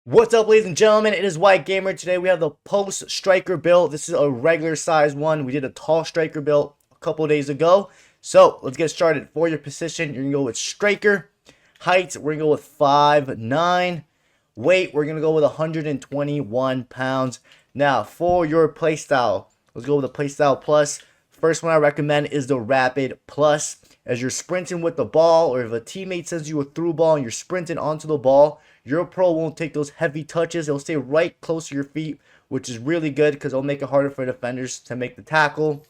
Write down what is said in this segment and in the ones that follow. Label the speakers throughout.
Speaker 1: What's up, ladies and gentlemen? It is White Gamer. Today we have the post striker build. This is a regular size one. We did a tall striker build a couple days ago. So let's get started. For your position, you're gonna go with striker. Height, we're gonna go with 5'9". Weight, we're gonna go with 121 pounds. Now for your playstyle, let's go with the playstyle plus. First one I recommend is the rapid plus. As you're sprinting with the ball, or if a teammate sends you a through ball and you're sprinting onto the ball, your pro won't take those heavy touches. It'll stay right close to your feet, which is really good because it'll make it harder for defenders to make the tackle.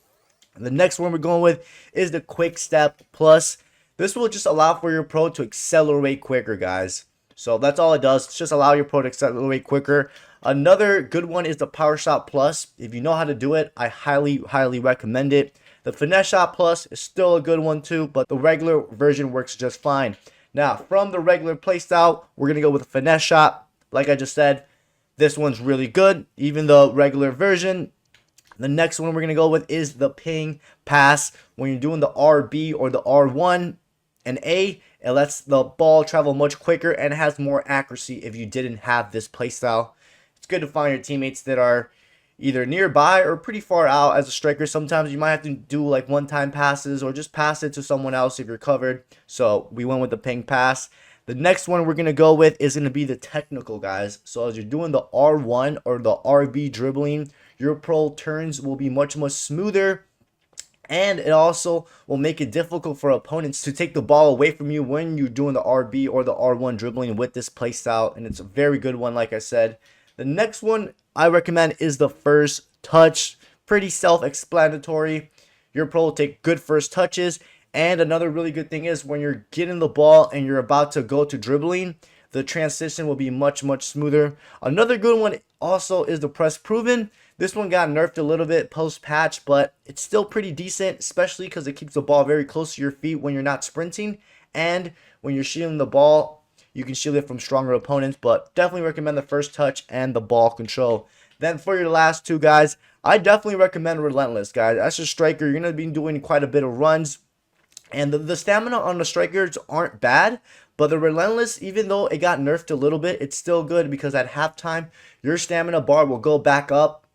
Speaker 1: And the next one we're going with is the quick step plus. This will just allow for your pro to accelerate quicker, guys. So that's all it does. It's just allow your pro to accelerate quicker. Another good one is the power shot plus. If you know how to do it, I highly recommend it. The finesse shot plus is still a good one too, but the regular version works just fine. Now, from the regular playstyle, we're going to go with a finesse shot. Like I just said, this one's really good, even the regular version. The next one we're going to go with is the ping pass. When you're doing the RB or the R1 and A, it lets the ball travel much quicker and it has more accuracy if you didn't have this playstyle. It's good to find your teammates that are either nearby or pretty far out as a striker. Sometimes you might have to do like one-time passes or just pass it to someone else if you're covered. So we went with the ping pass. The next one we're going to go with is going to be the technical, guys. So as you're doing the R1 or the RB dribbling, your pro turns will be much smoother. And it also will make it difficult for opponents to take the ball away from you when you're doing the RB or the R1 dribbling with this playstyle. And it's a very good one, like I said. The next one I recommend is the first touch. Pretty self-explanatory. Your pro will take good first touches. And another really good thing is when you're getting the ball and you're about to go to dribbling, the transition will be much smoother. Another good one also is the press proven. This one got nerfed a little bit post-patch, but it's still pretty decent, especially because it keeps the ball very close to your feet when you're not sprinting. And when you're shielding the ball, you can shield it from stronger opponents, but definitely recommend the first touch and the ball control. Then for your last two, guys, I definitely recommend Relentless, guys. As a striker, you're going to be doing quite a bit of runs. And the stamina on the strikers aren't bad, but the Relentless, even though it got nerfed a little bit, it's still good because at halftime, your stamina bar will go back up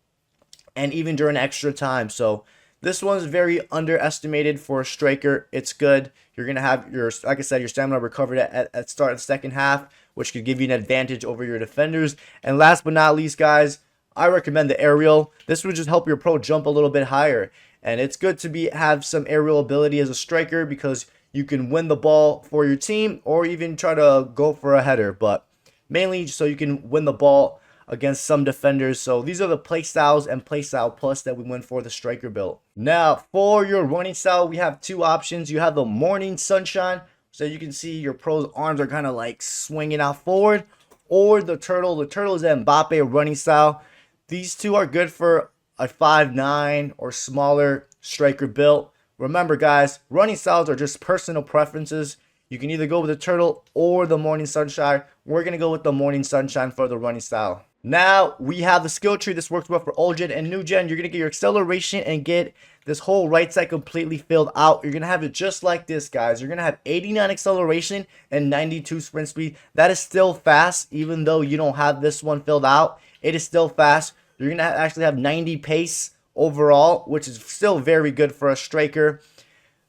Speaker 1: and even during extra time. So this one's very underestimated for a striker. It's good. You're going to have your, like I said, your stamina recovered at start of the second half, which could give you an advantage over your defenders. And last but not least, guys, I recommend the aerial. This would just help your pro jump a little bit higher. And it's good to have some aerial ability as a striker because you can win the ball for your team or even try to go for a header. But mainly so you can win the ball against some defenders. So these are the playstyles and playstyle plus that we went for the striker build. Now for your running style, we have two options. You have the morning sunshine, so you can see your pro's arms are kind of like swinging out forward, or the turtle. The turtle is the Mbappe running style. These two are good for a 5'9" or smaller striker build. Remember, guys, running styles are just personal preferences. You can either go with the turtle or the morning sunshine. We're going to go with the morning sunshine for the running style. Now we have the skill tree. This works well for old gen and new gen. You're going to get your acceleration and get this whole right side completely filled out. You're going to have it just like this, guys. You're going to have 89 acceleration and 92 sprint speed. That is still fast, even though you don't have this one filled out. It is still fast. You're going to actually have 90 pace overall, which is still very good for a striker.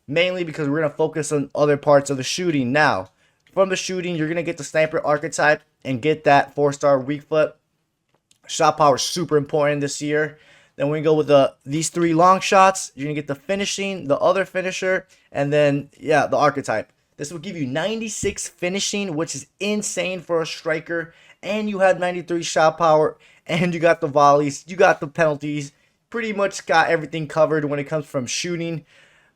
Speaker 1: Mainly because we're going to focus on other parts of the shooting. Now, from the shooting, you're going to get the sniper archetype and get that 4-star weak foot. Shot power is super important this year. Then we go with these three long shots. You're going to get the finishing, the other finisher, and then, yeah, the archetype. This will give you 96 finishing, which is insane for a striker. And you have 93 shot power, and you got the volleys, you got the penalties. Pretty much got everything covered when it comes from shooting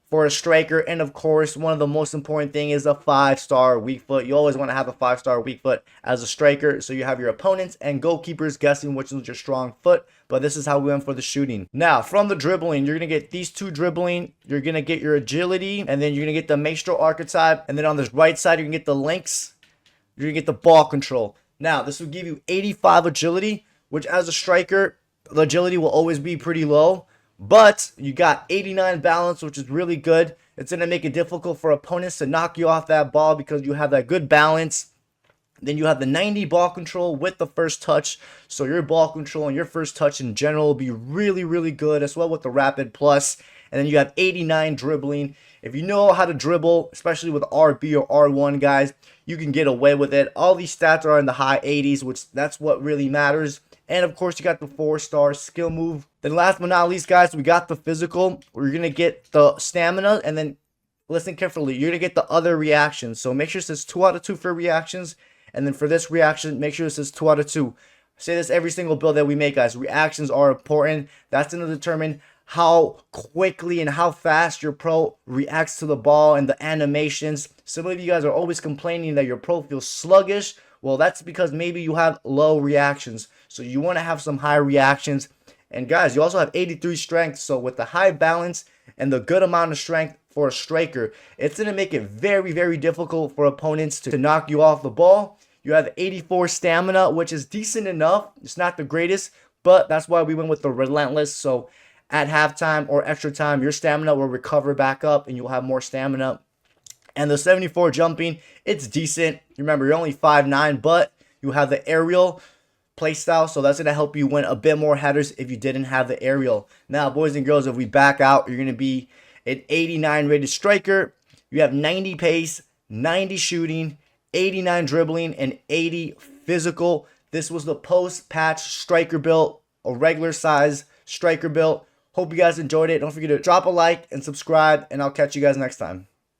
Speaker 1: for a striker. And of course, one of the most important thing is a 5-star weak foot. You always want to have a 5-star weak foot as a striker, so you have your opponents and goalkeepers guessing which is your strong foot. But this is how we went for the shooting. Now, from the dribbling, you're going to get these two dribbling. You're going to get your agility, and then you're going to get the maestro archetype. And then on this right side, you're going to get the links. You're going to get the ball control. Now, this will give you 85 agility, which as a striker, the agility will always be pretty low. But you got 89 balance, which is really good. It's going to make it difficult for opponents to knock you off that ball because you have that good balance. Then you have the 90 ball control with the first touch. So your ball control and your first touch in general will be really, really good, as well with the rapid plus. And then you have 89 dribbling. If you know how to dribble, especially with RB or R1, guys, you can get away with it. All these stats are in the high 80s, which that's what really matters. And of course, you got the 4-star skill move. Then last but not least, guys, we got the physical. We're going to get the stamina, and then listen carefully, you're going to get the other reactions. So make sure it says 2 out of 2 for reactions. And then for this reaction, make sure it says 2 out of 2. I say this every single build that we make, guys. Reactions are important. That's going to determine how quickly and how fast your pro reacts to the ball and the animations. Some of you guys are always complaining that your pro feels sluggish. Well, that's because maybe you have low reactions. So you want to have some high reactions. And guys, you also have 83 strength. So with the high balance and the good amount of strength for a striker, it's going to make it very, very difficult for opponents to knock you off the ball. You have 84 stamina, which is decent enough. It's not the greatest, but that's why we went with the relentless. So at halftime or extra time, your stamina will recover back up and you'll have more stamina. And the 74 jumping, it's decent. Remember, you're only 5'9", but you have the aerial playstyle, so that's going to help you win a bit more headers if you didn't have the aerial. Now, boys and girls, if we back out, you're going to be an 89 rated striker. You have 90 pace, 90 shooting, 89 dribbling, and 80 physical. This was the post-patch striker build, a regular size striker build. Hope you guys enjoyed it. Don't forget to drop a like and subscribe, and I'll catch you guys next time.